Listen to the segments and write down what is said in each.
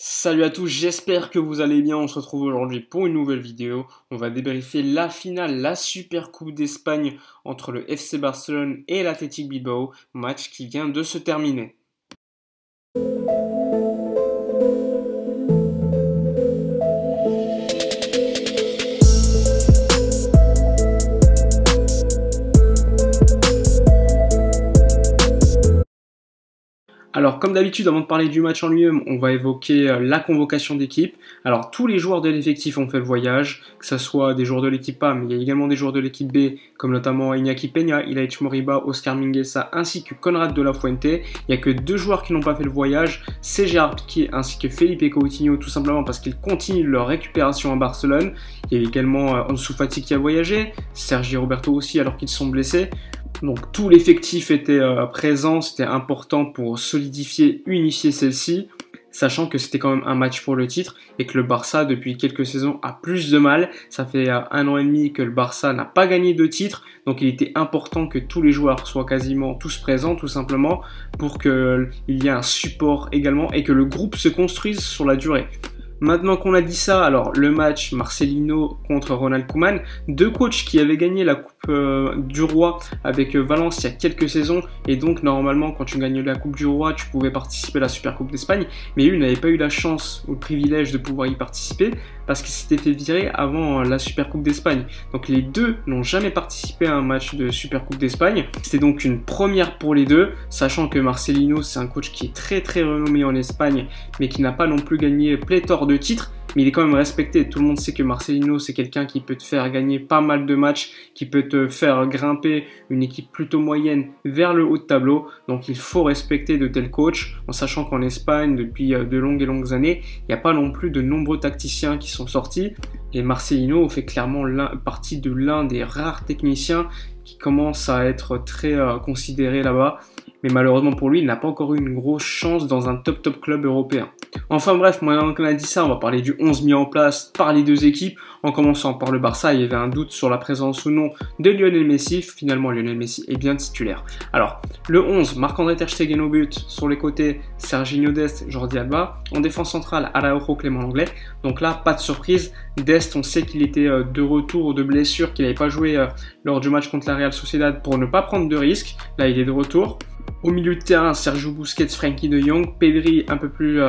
Salut à tous, j'espère que vous allez bien. On se retrouve aujourd'hui pour une nouvelle vidéo. On va débriefer la finale, la Super Coupe d'Espagne entre le FC Barcelone et l'Athletic Bilbao, match qui vient de se terminer. Alors, comme d'habitude, avant de parler du match en lui-même, on va évoquer la convocation d'équipe. Alors, tous les joueurs de l'effectif ont fait le voyage, que ce soit des joueurs de l'équipe A, mais il y a également des joueurs de l'équipe B, comme notamment Iñaki Peña, Ilaix Moriba, Oscar Mingueza, ainsi que Konrad de la Fuente. Il n'y a que deux joueurs qui n'ont pas fait le voyage, c'est Gérard Piqué ainsi que Felipe Coutinho, tout simplement parce qu'ils continuent leur récupération à Barcelone. Il y a également Ansu Fati qui a voyagé, Sergi Roberto aussi alors qu'ils sont blessés. Donc tout l'effectif était présent, c'était important pour solidifier, unifier celle-ci, sachant que c'était quand même un match pour le titre et que le Barça depuis quelques saisons a plus de mal. Ça fait 1 an et demi que le Barça n'a pas gagné de titre, donc il était important que tous les joueurs soient quasiment tous présents tout simplement pour qu'il y ait un support également et que le groupe se construise sur la durée. Maintenant qu'on a dit ça, alors le match Marcelino contre Ronald Koeman, deux coachs qui avaient gagné la Coupe du Roi avec Valence il y a quelques saisons, et donc normalement quand tu gagnes la Coupe du Roi, tu pouvais participer à la Super Coupe d'Espagne, mais eux n'avaient pas eu la chance ou le privilège de pouvoir y participer parce qu'ils s'étaient fait virer avant la Super Coupe d'Espagne. Donc les deux n'ont jamais participé à un match de Super Coupe d'Espagne. C'était donc une première pour les deux, sachant que Marcelino c'est un coach qui est très renommé en Espagne, mais qui n'a pas non plus gagné pléthore de titres, mais il est quand même respecté. Tout le monde sait que Marcelino c'est quelqu'un qui peut te faire gagner pas mal de matchs, qui peut te faire grimper une équipe plutôt moyenne vers le haut de tableau, donc il faut respecter de tels coachs, en sachant qu'en Espagne depuis de longues et longues années, il n'y a pas non plus de nombreux tacticiens qui sont sortis, et Marcelino fait clairement partie de l'un des rares techniciens qui commence à être très considéré là-bas, mais malheureusement pour lui, il n'a pas encore eu une grosse chance dans un top club européen. Enfin bref, maintenant qu'on a dit ça, on va parler du 11 mis en place par les deux équipes. En commençant par le Barça, il y avait un doute sur la présence ou non de Lionel Messi. Finalement, Lionel Messi est bien titulaire. Alors, le 11, Marc-André Ter Stegen au but. Sur les côtés, Serginho Dest, Jordi Alba. En défense centrale, Araujo, Clément Lenglet. Donc là, pas de surprise. Dest, on sait qu'il était de retour de blessure, qu'il n'avait pas joué lors du match contre la Real Sociedad pour ne pas prendre de risques. Là, il est de retour. Au milieu de terrain, Sergio Busquets, Frenkie de Jong, Pedri un peu plus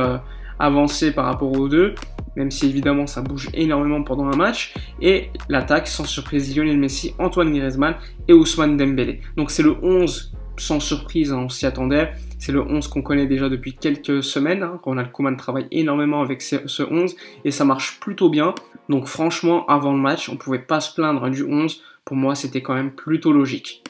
avancé par rapport aux deux, même si évidemment ça bouge énormément pendant un match. Et l'attaque, sans surprise, Lionel Messi, Antoine Griezmann et Ousmane Dembélé. Donc c'est le 11 sans surprise, hein, on s'y attendait. C'est le 11 qu'on connaît déjà depuis quelques semaines. Hein. Ronald Koeman travaille énormément avec ce 11 et ça marche plutôt bien. Donc franchement, avant le match, on ne pouvait pas se plaindre du 11. Pour moi, c'était quand même plutôt logique.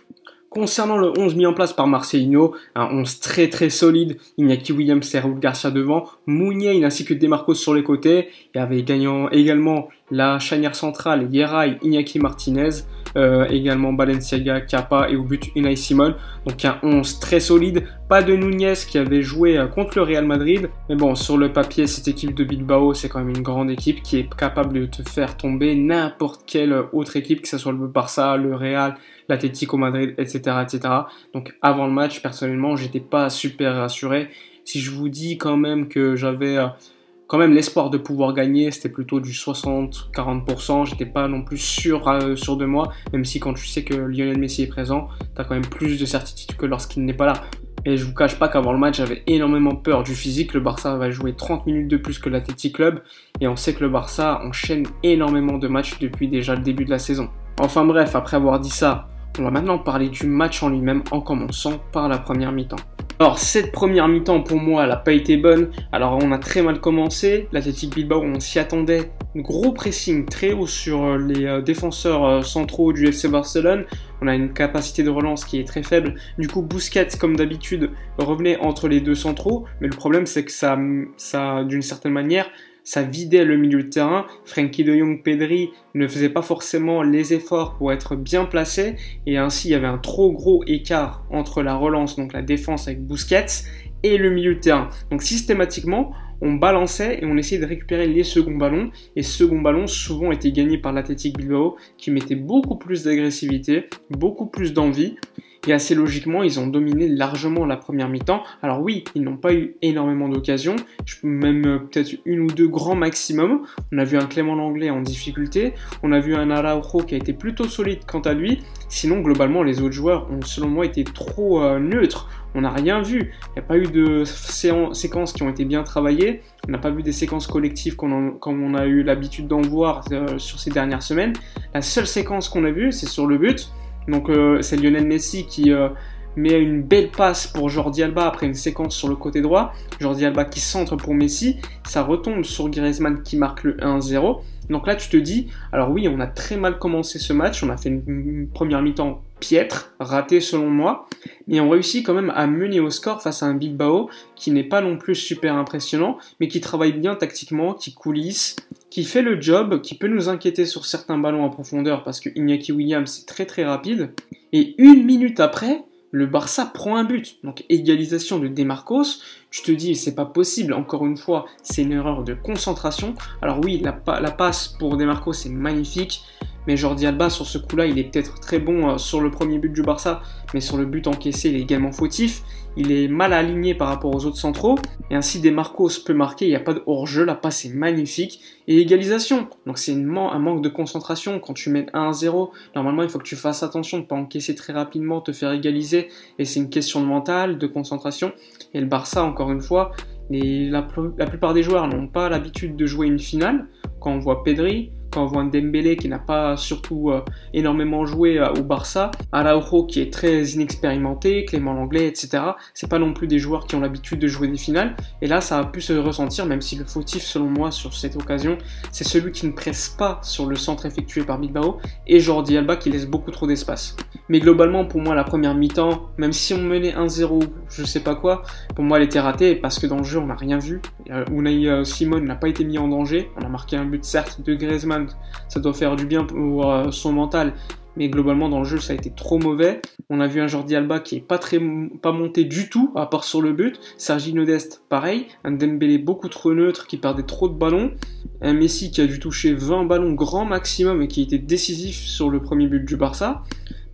Concernant le 11 mis en place par Marcelino, un 11 très solide, Iñaki Williams et Raúl Garcia devant, Muniain ainsi que Demarcos sur les côtés, il y avait également la charnière centrale, Yeray, Iñaki Martinez, également Balenciaga, Kepa et au but Unai Simon, donc un 11 très solide, pas de Núñez qui avait joué contre le Real Madrid, mais bon sur le papier cette équipe de Bilbao c'est quand même une grande équipe qui est capable de te faire tomber n'importe quelle autre équipe, que ce soit le Barça, le Real, l'Atlético Madrid, etc. Donc avant le match, personnellement, j'étais pas super rassuré. Si je vous dis quand même que j'avais quand même l'espoir de pouvoir gagner, c'était plutôt du 60-40%. J'étais pas non plus sûr de moi, même si quand tu sais que Lionel Messi est présent, t'as quand même plus de certitude que lorsqu'il n'est pas là. Et je vous cache pas qu'avant le match, j'avais énormément peur du physique. Le Barça va jouer 30 minutes de plus que l'Athletic Club. Et on sait que le Barça enchaîne énormément de matchs depuis déjà le début de la saison. Enfin bref, après avoir dit ça, on va maintenant parler du match en lui-même en commençant par la première mi-temps. Alors cette première mi-temps pour moi elle n'a pas été bonne. Alors on a très mal commencé, l'Athletic Bilbao on s'y attendait, gros pressing très haut sur les défenseurs centraux du FC Barcelone. On a une capacité de relance qui est très faible. Du coup Busquets comme d'habitude revenait entre les deux centraux, mais le problème c'est que ça d'une certaine manière ça vidait le milieu de terrain. Frenkie de Jong, Pedri ne faisaient pas forcément les efforts pour être bien placés et ainsi il y avait un trop gros écart entre la relance, donc la défense avec Busquets, et le milieu de terrain. Donc systématiquement, on balançait et on essayait de récupérer les seconds ballons, et ce second ballon souvent était gagné par l'Athletic Bilbao qui mettait beaucoup plus d'agressivité, beaucoup plus d'envie. Et assez logiquement, ils ont dominé largement la première mi-temps. Alors oui, ils n'ont pas eu énormément d'occasions, même peut-être une ou deux grands maximum. On a vu un Clément Lenglet en difficulté, on a vu un Araujo qui a été plutôt solide quant à lui. Sinon, globalement, les autres joueurs ont selon moi été trop neutres. On n'a rien vu. Il n'y a pas eu de séquences qui ont été bien travaillées. On n'a pas vu des séquences collectives comme on a eu l'habitude d'en voir sur ces dernières semaines. La seule séquence qu'on a vue, c'est sur le but. Donc c'est Lionel Messi qui met une belle passe pour Jordi Alba après une séquence sur le côté droit. Jordi Alba qui centre pour Messi. Ça retombe sur Griezmann qui marque le 1-0. Donc là tu te dis, alors oui, on a très mal commencé ce match. On a fait une première mi-temps piètre, ratée selon moi. Mais on réussit quand même à mener au score face à un Bilbao qui n'est pas non plus super impressionnant, mais qui travaille bien tactiquement, qui coulisse, qui fait le job, qui peut nous inquiéter sur certains ballons en profondeur parce que Iñaki Williams c'est très très rapide. Et une minute après, le Barça prend un but. Donc égalisation de De Marcos. Tu te dis, c'est pas possible. Encore une fois, c'est une erreur de concentration. Alors oui, la passe pour De Marcos c'est magnifique. Mais Jordi Alba, sur ce coup-là, il est peut-être très bon sur le premier but du Barça, mais sur le but encaissé, il est également fautif. Il est mal aligné par rapport aux autres centraux. Et ainsi, De Marcos peut marquer, il n'y a pas de hors-jeu, la passe est magnifique. Et égalisation. Donc c'est un manque de concentration. Quand tu mets 1-0, normalement, il faut que tu fasses attention de ne pas encaisser très rapidement, te faire égaliser. Et c'est une question de mental, de concentration. Et le Barça, encore une fois, la plupart des joueurs n'ont pas l'habitude de jouer une finale. Quand on voit Pedri, quand on voit un Dembélé qui n'a pas surtout énormément joué au Barça, Araujo qui est très inexpérimenté, Clément Lenglet, etc. C'est pas non plus des joueurs qui ont l'habitude de jouer des finales. Et là, ça a pu se ressentir, même si le fautif, selon moi, sur cette occasion, c'est celui qui ne presse pas sur le centre effectué par Bilbao et Jordi Alba qui laisse beaucoup trop d'espace. Mais globalement, pour moi, la première mi-temps, même si on menait 1-0, je sais pas quoi, pour moi, elle était ratée parce que dans le jeu, on n'a rien vu. Unai Simon n'a pas été mis en danger. On a marqué un but, certes, de Griezmann. Ça doit faire du bien pour son mental. Mais globalement, dans le jeu, ça a été trop mauvais. On a vu un Jordi Alba qui est pas monté du tout, à part sur le but. Sergi Dest, pareil. Un Dembélé beaucoup trop neutre, qui perdait trop de ballons. Un Messi qui a dû toucher 20 ballons grand maximum et qui était décisif sur le premier but du Barça.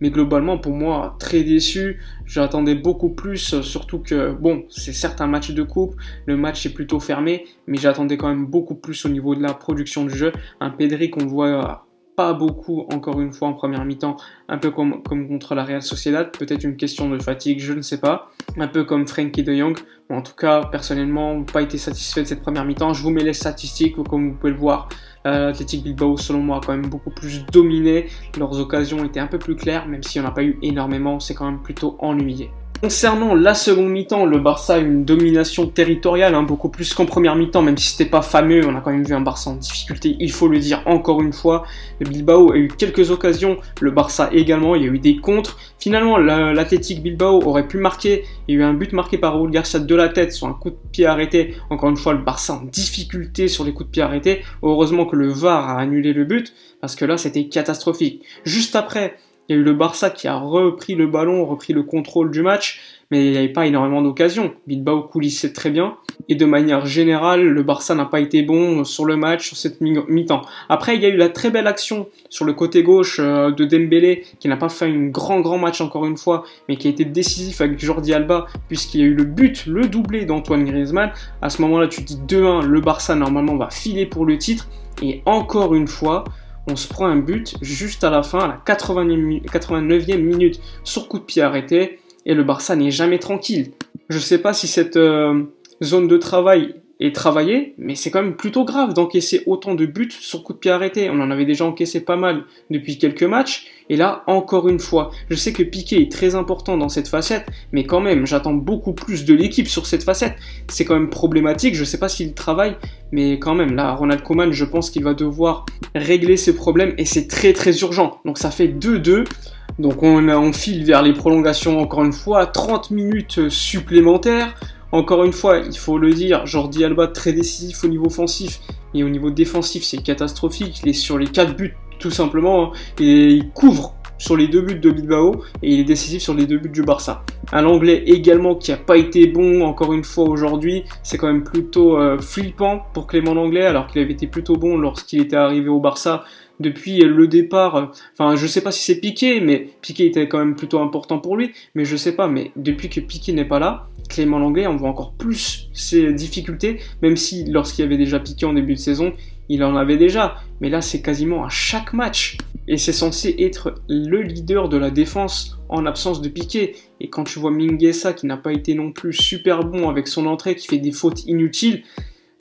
Mais globalement, pour moi, très déçu. J'attendais beaucoup plus, surtout que, bon, c'est certes un match de coupe, le match est plutôt fermé, mais j'attendais quand même beaucoup plus au niveau de la production du jeu. Un Pedri qu'on voit pas beaucoup, encore une fois, en première mi-temps, un peu comme contre la Real Sociedad, peut-être une question de fatigue, je ne sais pas. Un peu comme Frenkie de Jong. Bon, en tout cas, personnellement, pas été satisfait de cette première mi-temps. Je vous mets les statistiques, comme vous pouvez le voir. L'Athletic Bilbao, selon moi, a quand même beaucoup plus dominé. Leurs occasions étaient un peu plus claires, même s'il n'y en a pas eu énormément, c'est quand même plutôt ennuyé. Concernant la seconde mi-temps, le Barça a une domination territoriale, beaucoup plus qu'en première mi-temps, même si c'était pas fameux, on a quand même vu un Barça en difficulté, il faut le dire encore une fois. Le Bilbao a eu quelques occasions, le Barça également, il y a eu des contres. Finalement, l'Athletic Bilbao aurait pu marquer, il y a eu un but marqué par Raúl Garcia de la tête sur un coup de pied arrêté. Encore une fois, le Barça en difficulté sur les coups de pied arrêtés. Heureusement que le VAR a annulé le but, parce que là, c'était catastrophique. Juste après, il y a eu le Barça qui a repris le ballon, repris le contrôle du match, mais il n'y avait pas énormément d'occasions. Bilbao coulissait très bien. Et de manière générale, le Barça n'a pas été bon sur le match, sur cette mi-temps. Après, il y a eu la très belle action sur le côté gauche de Dembélé, qui n'a pas fait un grand match encore une fois, mais qui a été décisif avec Jordi Alba, puisqu'il y a eu le but, le doublé d'Antoine Griezmann. À ce moment-là, tu te dis 2-1, le Barça normalement va filer pour le titre. Et encore une fois, on se prend un but juste à la fin, à la 89e minute, sur coup de pied arrêté, et le Barça n'est jamais tranquille. Je ne sais pas si cette zone de travail est travaillée, mais c'est quand même plutôt grave d'encaisser autant de buts sur coup de pied arrêté. On en avait déjà encaissé pas mal depuis quelques matchs, et là, encore une fois, je sais que Piqué est très important dans cette facette, mais quand même, j'attends beaucoup plus de l'équipe sur cette facette. C'est quand même problématique, je sais pas s'il travaille, mais quand même, là, Ronald Koeman, je pense qu'il va devoir régler ses problèmes, et c'est très urgent. Donc ça fait 2-2. Donc on file vers les prolongations encore une fois, 30 minutes supplémentaires. Encore une fois, il faut le dire, Jordi Alba très décisif au niveau offensif, et au niveau défensif c'est catastrophique. Il est sur les 4 buts tout simplement, et il couvre sur les 2 buts de Bilbao et il est décisif sur les 2 buts du Barça. Un Langlais également qui n'a pas été bon encore une fois aujourd'hui, c'est quand même plutôt flippant pour Clément Langlais alors qu'il avait été plutôt bon lorsqu'il était arrivé au Barça depuis le départ. Enfin, je sais pas si c'est Piqué, mais Piqué était quand même plutôt important pour lui, mais je sais pas, mais depuis que Piqué n'est pas là, Clément Langlais, on voit encore plus ses difficultés, même si lorsqu'il y avait déjà Piqué en début de saison, il en avait déjà, mais là c'est quasiment à chaque match. Et c'est censé être le leader de la défense en absence de Piqué. Et quand tu vois Mingueza qui n'a pas été non plus super bon avec son entrée, qui fait des fautes inutiles,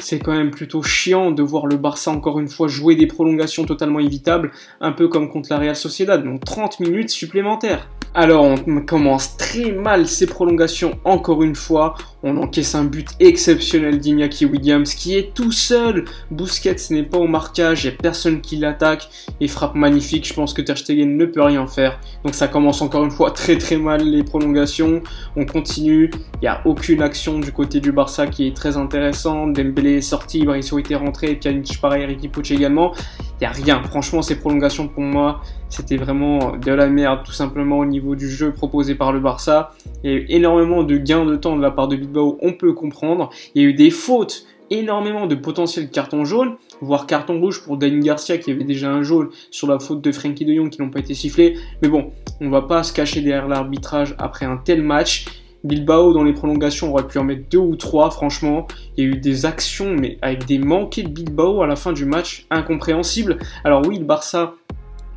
c'est quand même plutôt chiant de voir le Barça encore une fois jouer des prolongations totalement évitables, un peu comme contre la Real Sociedad, donc 30 minutes supplémentaires. Alors on commence très mal ces prolongations encore une fois, on encaisse un but exceptionnel d'Iñaki Williams qui est tout seul, Busquets n'est pas au marquage, il n'y a personne qui l'attaque, et frappe magnifique, je pense que Ter Stegen ne peut rien faire, donc ça commence encore une fois très très mal les prolongations, on continue, il n'y a aucune action du côté du Barça qui est très intéressante, Dembélé est sorti, Briceau était rentré, Pjanic pareil, Riqui Puig également, il n'y a rien, franchement ces prolongations pour moi, c'était vraiment de la merde tout simplement au niveau du jeu proposé par le Barça. Il y a eu énormément de gains de temps de la part de Bilbao, on peut comprendre. Il y a eu des fautes, énormément de potentiels cartons jaunes, voire carton rouge pour Dani Garcia qui avait déjà un jaune sur la faute de Frenkie de Jong qui n'ont pas été sifflés. Mais bon, on va pas se cacher derrière l'arbitrage après un tel match. Bilbao dans les prolongations aurait pu en mettre 2 ou 3 franchement, il y a eu des actions mais avec des manqués de Bilbao à la fin du match incompréhensibles. Alors oui, le Barça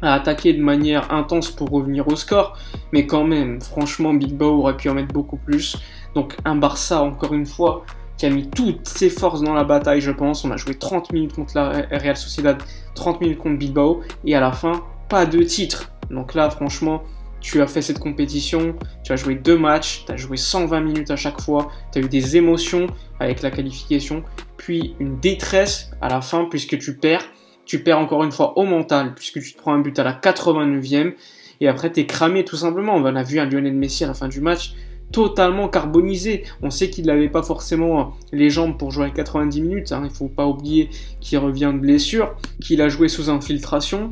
a attaqué de manière intense pour revenir au score, mais quand même, franchement, Bilbao aurait pu en mettre beaucoup plus. Donc un Barça, encore une fois, qui a mis toutes ses forces dans la bataille, je pense. On a joué 30 minutes contre la Real Sociedad, 30 minutes contre Bilbao, et à la fin, pas de titre. Donc là, franchement, tu as fait cette compétition, tu as joué 2 matchs, tu as joué 120 minutes à chaque fois, tu as eu des émotions avec la qualification, puis une détresse à la fin puisque tu perds. Tu perds encore une fois au mental puisque tu te prends un but à la 89e et après t'es cramé tout simplement. On a vu un Lionel Messi à la fin du match totalement carbonisé. On sait qu'il n'avait pas forcément les jambes pour jouer à 90 minutes. Il ne faut pas oublier qu'il revient de blessure, qu'il a joué sous infiltration.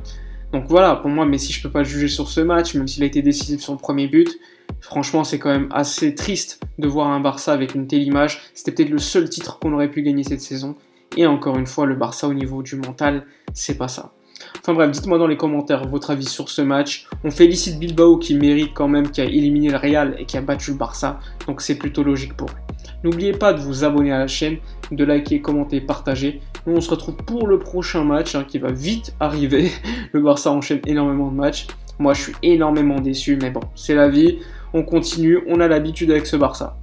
Donc voilà, pour moi Messi je peux pas le juger sur ce match même s'il a été décisif sur le premier but. Franchement c'est quand même assez triste de voir un Barça avec une telle image. C'était peut-être le seul titre qu'on aurait pu gagner cette saison. Et encore une fois, le Barça au niveau du mental, c'est pas ça. Enfin bref, dites-moi dans les commentaires votre avis sur ce match. On félicite Bilbao qui mérite quand même, qui a éliminé le Real et qui a battu le Barça. Donc c'est plutôt logique pour eux. N'oubliez pas de vous abonner à la chaîne, de liker, commenter, partager. Nous on se retrouve pour le prochain match qui va vite arriver. Le Barça enchaîne énormément de matchs. Moi je suis énormément déçu, mais bon, c'est la vie. On continue, on a l'habitude avec ce Barça.